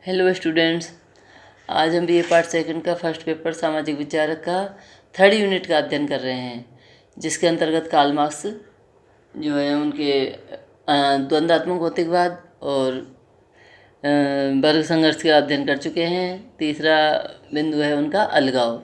Hello students. आज हम BA part second का फर्स्ट पेपर सामाजिक विचार का थर्ड यूनिट का अध्ययन कर रहे हैं, जिसके अंतर्गत कार्ल मार्क्स जो है उनके द्वंद्वात्मक भौतिकवाद और वर्ग संघर्ष का अध्ययन कर चुके हैं। तीसरा बिंदु है उनका अलगाव।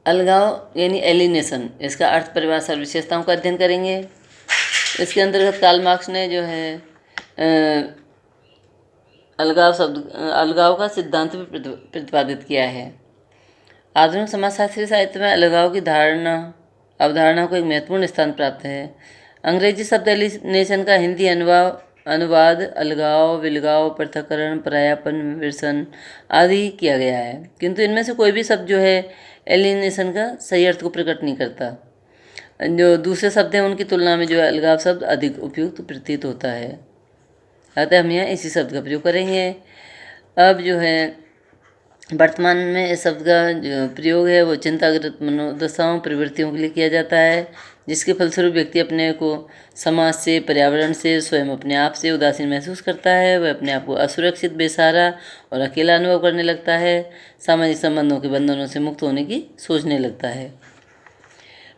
अलगाव यानी एलिनेशन, इसका अर्थ, परिभाषा और विशेषताओं का अध्ययन करेंगे। इसके अंतर्गत कार्ल मार्क्स ने जो है अलगाव का सिद्धांत भी प्रतिपादित किया है। आधुनिक समाजशास्त्रीय साहित्य में अलगाव की अवधारणा को एक महत्वपूर्ण स्थान प्राप्त है। अंग्रेजी शब्द एलिनेशन का हिंदी अनुवाद अलगाव, विलगाव, पृथक्करण, परायापन, विवर्सन आदि किया गया है, किंतु इनमें से कोई भी शब्द जो है एलिनेशन का सही अर्थ को प्रकट नहीं करता। जो दूसरे शब्द हैं उनकी तुलना में जो है अलगाव शब्द अधिक उपयुक्त प्रतीत होता है, अतः हम यहाँ इसी शब्द का प्रयोग करेंगे। अब जो है वर्तमान में इस शब्द का जो प्रयोग है वो चिंताग्रस्त मनोदशाओं, प्रवृत्तियों के लिए किया जाता है, जिसके फलस्वरूप व्यक्ति अपने को समाज से, पर्यावरण से, स्वयं अपने आप से उदासीन महसूस करता है। वह अपने आप को असुरक्षित, बेसहारा और अकेला अनुभव करने लगता है। सामाजिक संबंधों के बंधनों से मुक्त होने की सोचने लगता है।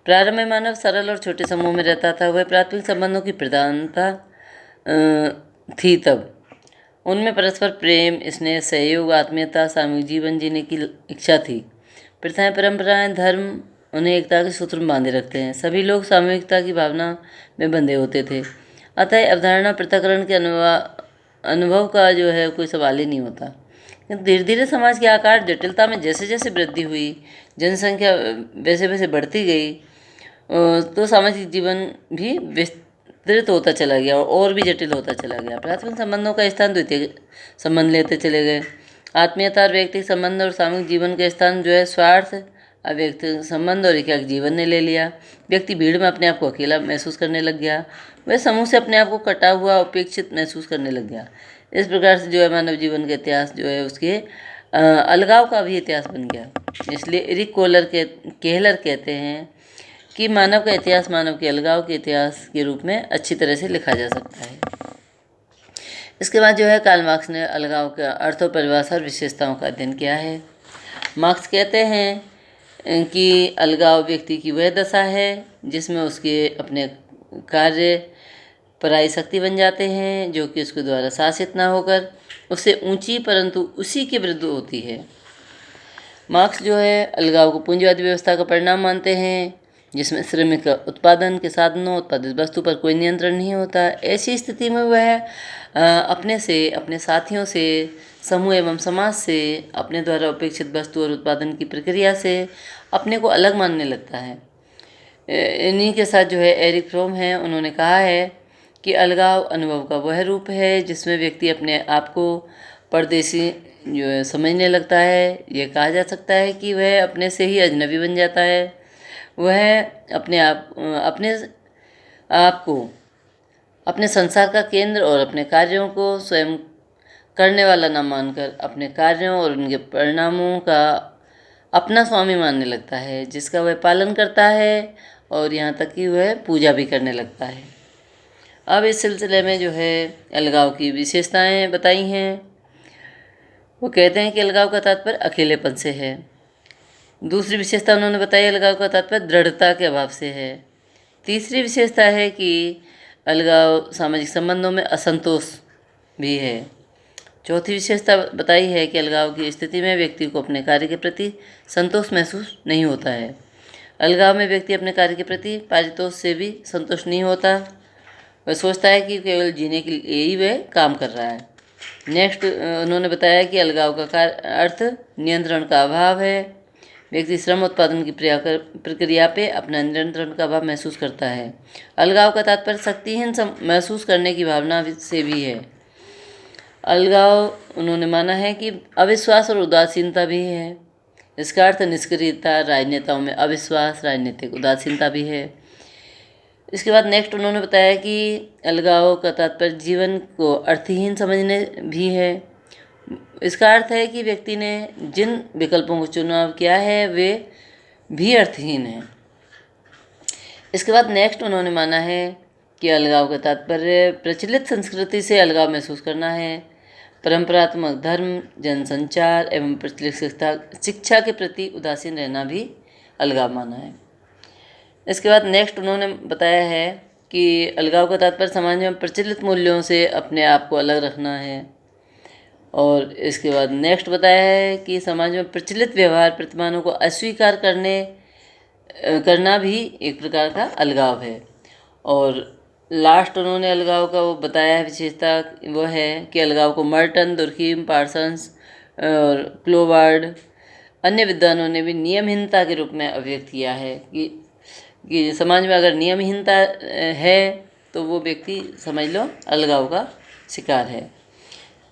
प्रारंभ में मानव सरल और छोटे समूह में रहता था। वह प्राथमिक संबंधों की प्रधानता थी। तब उनमें परस्पर प्रेम, स्नेह, सहयोग, आत्मीयता, सामूहिक जीवन जीने की इच्छा थी। प्रथाएं, परंपराएं, धर्म उन्हें एकता के सूत्र में बांधे रखते हैं। सभी लोग सामूहिकता की भावना में बंधे होते थे। अतः अवधारणा पृथक्करण के अनुभव का जो है कोई सवाल ही नहीं होता। धीरे धीरे समाज के आकार, जटिलता में जैसे जैसे वृद्धि हुई, जनसंख्या वैसे वैसे बढ़ती गई, तो सामाजिक जीवन भी विस्तृत होता चला गया और भी जटिल होता चला गया। प्राथमिक संबंधों का स्थान द्वितीय संबंध लेते चले गए। आत्मीयता और व्यक्तिगत संबंध और सामूहिक जीवन का स्थान जो है स्वार्थ, अव्यक्तिगत संबंध और एकाकी जीवन ने ले लिया। व्यक्ति भीड़ में अपने आप को अकेला महसूस करने लग गया। वह समूह से अपने आप को कटा हुआ, उपेक्षित महसूस करने लग गया। इस प्रकार से जो है मानव जीवन का इतिहास जो है उसके अलगाव का भी इतिहास बन गया। इसलिए एरिक केहलर कहते हैं कि मानव का इतिहास मानव के अलगाव के इतिहास के रूप में अच्छी तरह से लिखा जा सकता है। इसके बाद जो है कार्ल मार्क्स ने अलगाव का अर्थ और परिभाषा और विशेषताओं का अध्ययन किया है। मार्क्स कहते हैं कि अलगाव व्यक्ति की वह दशा है जिसमें उसके अपने कार्य पराई शक्ति बन जाते हैं, जो कि उसके द्वारा शासित न होकर उससे ऊंची परंतु उसी के विरुद्ध होती है। मार्क्स जो है अलगाव को पूंजीवादी व्यवस्था का परिणाम मानते हैं, जिसमें श्रमिक उत्पादन के साधनों, उत्पादित वस्तु पर कोई नियंत्रण नहीं होता। ऐसी स्थिति में वह अपने से, अपने साथियों से, समूह एवं समाज से, अपने द्वारा उपेक्षित वस्तु और उत्पादन की प्रक्रिया से अपने को अलग मानने लगता है। इन्हीं के साथ जो है एरिक फ्रोम है, उन्होंने कहा है कि अलगाव अनुभव का वह रूप है जिसमें व्यक्ति अपने आप को परदेशी जो है समझने लगता है। यह कहा जा सकता है कि वह अपने से ही अजनबी बन जाता है। वह अपने आप को अपने संसार का केंद्र और अपने कार्यों को स्वयं करने वाला न मानकर अपने कार्यों और उनके परिणामों का अपना स्वामी मानने लगता है, जिसका वह पालन करता है और यहाँ तक कि वह पूजा भी करने लगता है। अब इस सिलसिले में जो है अलगाव की विशेषताएं बताई हैं। वो कहते हैं कि अलगाव का तात्पर्य अकेलेपन से है। दूसरी विशेषता उन्होंने बताई, अलगाव का तात्पर्य दृढ़ता के अभाव से है। तीसरी विशेषता है कि अलगाव सामाजिक संबंधों में असंतोष भी है। चौथी विशेषता बताई है कि अलगाव की स्थिति में व्यक्ति को अपने कार्य के प्रति संतोष महसूस नहीं होता है। अलगाव में व्यक्ति अपने कार्य के प्रति पारितोष से भी संतुष्ट नहीं होता। वह सोचता है कि केवल जीने के लिए ही वह काम कर रहा है। नेक्स्ट उन्होंने बताया कि अलगाव का अर्थ नियंत्रण का अभाव है। व्यक्ति श्रम उत्पादन की प्रक्रिया पे अपना नियंत्रण का अभाव महसूस करता है। अलगाव का तात्पर्य शक्तिहीन महसूस करने की भावना से भी है। अलगाव उन्होंने माना है कि अविश्वास और उदासीनता भी है। इसका अर्थ निष्क्रियता, राजनेताओं में अविश्वास, राजनीतिक उदासीनता भी है। इसके बाद नेक्स्ट उन्होंने बताया कि अलगाव का तात्पर्य जीवन को अर्थहीन समझने भी है। इसका अर्थ है कि व्यक्ति ने जिन विकल्पों को चुनाव किया है वे भी अर्थहीन हैं। इसके बाद नेक्स्ट उन्होंने माना है कि अलगाव का तात्पर्य प्रचलित संस्कृति से अलगाव महसूस करना है। परंपरात्मक धर्म, जनसंचार एवं प्रचलित शिक्षा के प्रति उदासीन रहना भी अलगाव माना है। इसके बाद नेक्स्ट उन्होंने बताया है कि अलगाव का तात्पर्य समाज में प्रचलित मूल्यों से अपने आप को अलग रखना है। और इसके बाद नेक्स्ट बताया है कि समाज में प्रचलित व्यवहार प्रतिमानों को अस्वीकार करना भी एक प्रकार का अलगाव है। और लास्ट उन्होंने अलगाव का वो बताया है विशेषता, वो है कि अलगाव को मर्टन, दुर्खीम, पार्सन्स और क्लोवार्ड अन्य विद्वानों ने भी नियमहीनता के रूप में अभिव्यक्त किया है कि समाज में अगर नियमहीनता है तो वो व्यक्ति समझ लो अलगाव का शिकार है।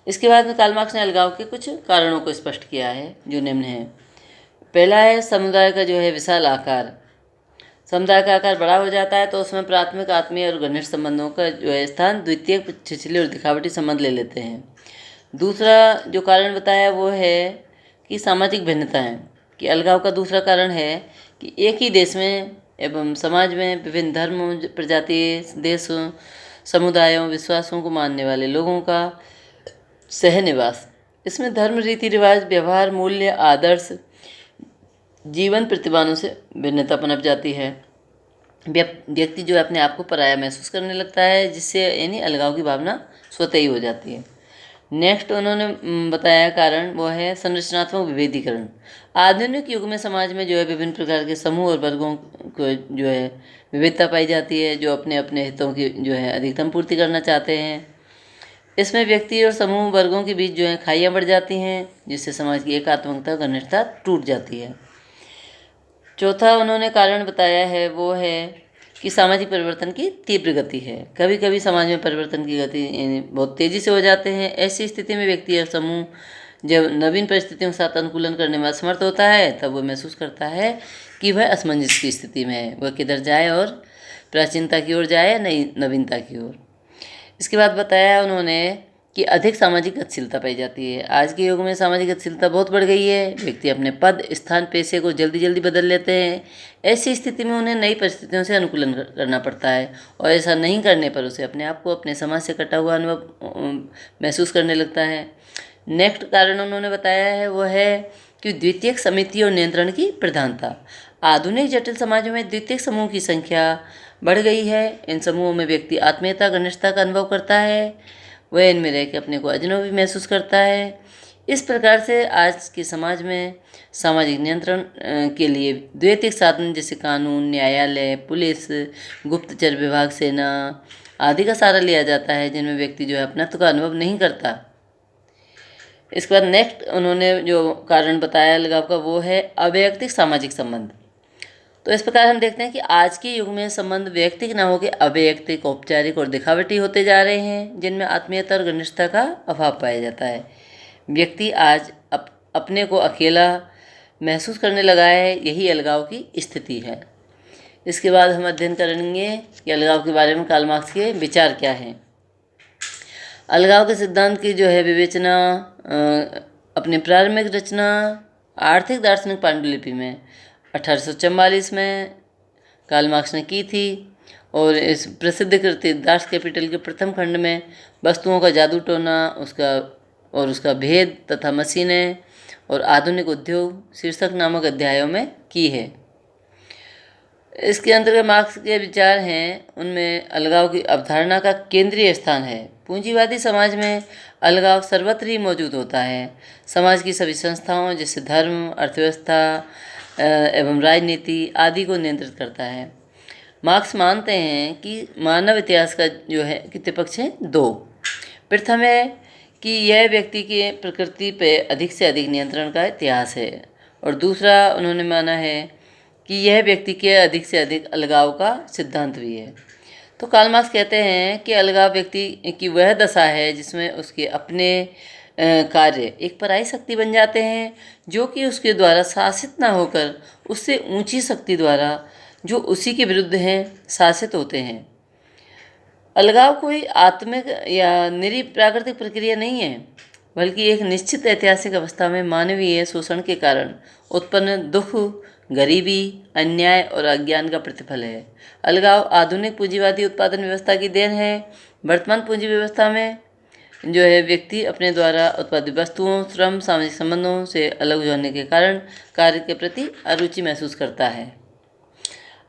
इसके बाद में कार्ल मार्क्स ने अलगाव के कुछ कारणों को स्पष्ट किया है जो निम्न है। पहला है समुदाय का जो है विशाल आकार। समुदाय का आकार बड़ा हो जाता है तो उसमें प्राथमिक, आत्मीय और घनिष्ठ संबंधों का जो है स्थान द्वितीयक, छिछले और दिखावटी संबंध ले लेते हैं। दूसरा जो कारण बताया वो है कि सामाजिक भिन्नताएं, कि अलगाव का दूसरा कारण है कि एक ही देश में एवं समाज में विभिन्न धर्मों, प्रजाति, देशों, समुदायों, विश्वासों को मानने वाले लोगों का सहनिवास। इसमें धर्म, रीति रिवाज, व्यवहार, मूल्य, आदर्श, जीवन प्रतिमानों से भिन्नता पनप जाती है। व्यक्ति जो है अपने आप को पराया महसूस करने लगता है, जिससे यानी अलगाव की भावना स्वतः ही हो जाती है। नेक्स्ट उन्होंने बताया कारण वो है संरचनात्मक विभेदीकरण। आधुनिक युग में समाज में जो है विभिन्न प्रकार के समूह और वर्गों को जो है विविधता पाई जाती है, जो अपने अपने हितों की जो है अधिकतम पूर्ति करना चाहते हैं। इसमें व्यक्ति और समूह वर्गों के बीच जो है खाइयाँ बढ़ जाती हैं, जिससे समाज की एकात्मकता, घनिष्ठता टूट जाती है। चौथा उन्होंने कारण बताया है वो है कि सामाजिक परिवर्तन की तीव्र गति है। कभी कभी समाज में परिवर्तन की गति बहुत तेज़ी से हो जाते हैं। ऐसी स्थिति में व्यक्ति या समूह जब नवीन परिस्थितियों के साथ अनुकूलन करने में असमर्थ होता है, तब वह महसूस करता है कि वह असमंजस की स्थिति में है, वह किधर जाए, और प्राचीनता की ओर जाए या नई नवीनता की ओर। इसके बाद बताया उन्होंने कि अधिक सामाजिक गतिशीलता पाई जाती है। आज के युग में सामाजिक गतिशीलता बहुत बढ़ गई है। व्यक्ति अपने पद, स्थान, पेशे को जल्दी जल्दी बदल लेते हैं। ऐसी स्थिति में उन्हें नई परिस्थितियों से अनुकूलन करना पड़ता है, और ऐसा नहीं करने पर उसे अपने आप को अपने समाज से कटा हुआ अनुभव महसूस करने लगता है। नेक्स्ट कारण उन्होंने बताया है वो है कि द्वितीयक समिति और नियंत्रण की प्रधानता। आधुनिक जटिल समाजों में द्वितीयक समूह की संख्या बढ़ गई है। इन समूहों में व्यक्ति आत्मीयता, घनिष्ठता का अनुभव करता है, वह इनमें रह के अपने को अजनबी महसूस करता है। इस प्रकार से आज के समाज में सामाजिक नियंत्रण के लिए द्वैतिक साधन जैसे कानून, न्यायालय, पुलिस, गुप्तचर विभाग, सेना आदि का सहारा लिया जाता है, जिनमें व्यक्ति जो है अपनत्व का अनुभव नहीं करता। इसके बाद नेक्स्ट उन्होंने जो कारण बताया अलगाव का वो है अवैयक्तिक सामाजिक संबंध। तो इस प्रकार हम देखते हैं कि आज के युग में संबंध वैयक्तिक न होकर अवैयक्तिक, औपचारिक और दिखावटी होते जा रहे हैं, जिनमें आत्मीयता और घनिष्ठता का अभाव पाया जाता है। व्यक्ति आज अपने को अकेला महसूस करने लगा है। यही अलगाव की स्थिति है। इसके बाद हम अध्ययन करेंगे कि अलगाव के बारे में कार्ल मार्क्स के विचार क्या हैं। अलगाव के सिद्धांत की जो है विवेचना अपने प्रारंभिक रचना आर्थिक दार्शनिक पांडुलिपि में 1844 में कार्ल मार्क्स ने की थी, और इस प्रसिद्ध कृति दास कैपिटल के प्रथम खंड में वस्तुओं का जादू टोना, उसका भेद तथा मशीनें और आधुनिक उद्योग शीर्षक नामक अध्यायों में की है। इसके अंतर्गत मार्क्स के विचार हैं, उनमें अलगाव की अवधारणा का केंद्रीय स्थान है। पूंजीवादी समाज में अलगाव सर्वत्र ही मौजूद होता है। समाज की सभी संस्थाओं जैसे धर्म, अर्थव्यवस्था एवं राजनीति आदि को नियंत्रित करता है। मार्क्स मानते हैं कि मानव इतिहास का जो है कितने पक्ष हैं? दो। प्रथम है कि यह व्यक्ति की प्रकृति पे अधिक से अधिक नियंत्रण का इतिहास है, और दूसरा उन्होंने माना है कि यह व्यक्ति के अधिक से अधिक अलगाव का सिद्धांत भी है। तो कार्ल मार्क्स कहते हैं कि अलगाव व्यक्ति की वह दशा है जिसमें उसके अपने कार्य एक पराई शक्ति बन जाते हैं, जो कि उसके द्वारा शासित ना होकर उससे ऊंची शक्ति द्वारा, जो उसी के विरुद्ध हैं, शासित होते हैं। अलगाव कोई आत्मिक या निरी प्राकृतिक प्रक्रिया नहीं है, बल्कि एक निश्चित ऐतिहासिक अवस्था में मानवीय शोषण के कारण उत्पन्न दुख गरीबी, अन्याय और अज्ञान का प्रतिफल है। अलगाव आधुनिक पूंजीवादी उत्पादन व्यवस्था की देन है। वर्तमान पूंजी व्यवस्था में जो है व्यक्ति अपने द्वारा उत्पादित वस्तुओं, श्रम, सामाजिक संबंधों से अलग होने के कारण कार्य के प्रति अरुचि महसूस करता है।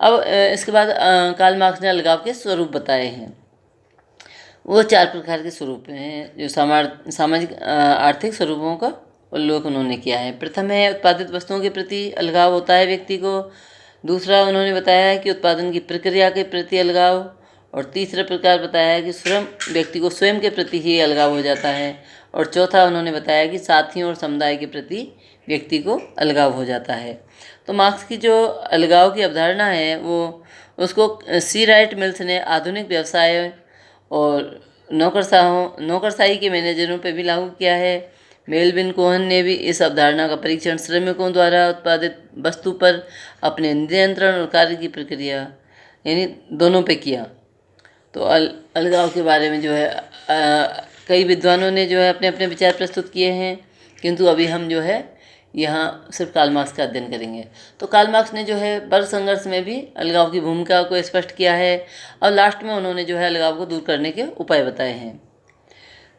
अब इसके बाद कार्ल मार्क्स ने अलगाव के स्वरूप बताए हैं। वो 4 प्रकार के स्वरूप हैं जो सामाजिक आर्थिक स्वरूपों का उल्लेख उन्होंने किया है। प्रथम है उत्पादित वस्तुओं के प्रति अलगाव होता है व्यक्ति को। दूसरा उन्होंने बताया है कि उत्पादन की प्रक्रिया के प्रति अलगाव। और तीसरा प्रकार बताया है कि स्वयं व्यक्ति को स्वयं के प्रति ही अलगाव हो जाता है। और चौथा उन्होंने बताया कि साथियों और समुदाय के प्रति व्यक्ति को अलगाव हो जाता है। तो मार्क्स की जो अलगाव की अवधारणा है वो उसको सी राइट मिल्स ने आधुनिक व्यवसाय और नौकरशाही के मैनेजरों पर भी लागू किया है। मेलविन कोहन ने भी इस अवधारणा का परीक्षण श्रमिकों द्वारा उत्पादित वस्तु पर अपने नियंत्रण और कार्य की प्रक्रिया यानी दोनों पे किया। तो अलगाव के बारे में जो है कई विद्वानों ने जो है अपने अपने विचार प्रस्तुत किए हैं, किंतु अभी हम जो है यहाँ सिर्फ कार्ल मार्क्स का अध्ययन करेंगे। तो कार्ल मार्क्स ने जो है वर्ग संघर्ष में भी अलगाव की भूमिका को स्पष्ट किया है और लास्ट में उन्होंने जो है अलगाव को दूर करने के उपाय बताए हैं।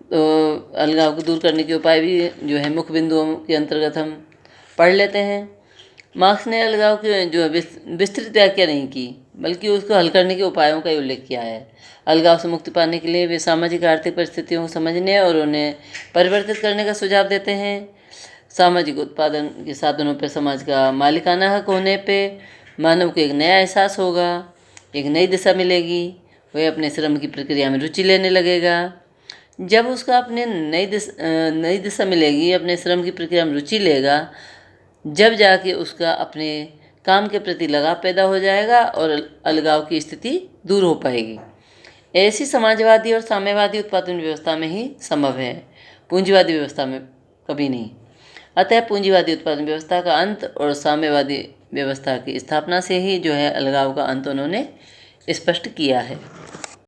तो अलगाव को दूर करने के उपाय भी जो है मुख्य बिंदुओं के अंतर्गत हम पढ़ लेते हैं। मार्क्स ने अलगाव की जो है विस्तृत व्याख्या नहीं की, बल्कि उसको हल करने के उपायों का ही उल्लेख किया है। अलगाव से मुक्ति पाने के लिए वे सामाजिक आर्थिक परिस्थितियों को समझने और उन्हें परिवर्तित करने का सुझाव देते हैं। सामाजिक उत्पादन के साधनों पर समाज का मालिकाना हक होने पे मानव को एक नया एहसास होगा, एक नई दिशा मिलेगी, वह अपने श्रम की प्रक्रिया में रुचि लेने लगेगा। जब उसका अपने नई दिशा मिलेगी, अपने श्रम की प्रक्रिया में रुचि लेगा, जब जाके उसका अपने काम के प्रति लगाव पैदा हो जाएगा और अलगाव की स्थिति दूर हो पाएगी। ऐसी समाजवादी और साम्यवादी उत्पादन व्यवस्था में ही संभव है, पूंजीवादी व्यवस्था में कभी नहीं। अतः पूंजीवादी उत्पादन व्यवस्था का अंत और साम्यवादी व्यवस्था की स्थापना से ही जो है अलगाव का अंत उन्होंने स्पष्ट किया है।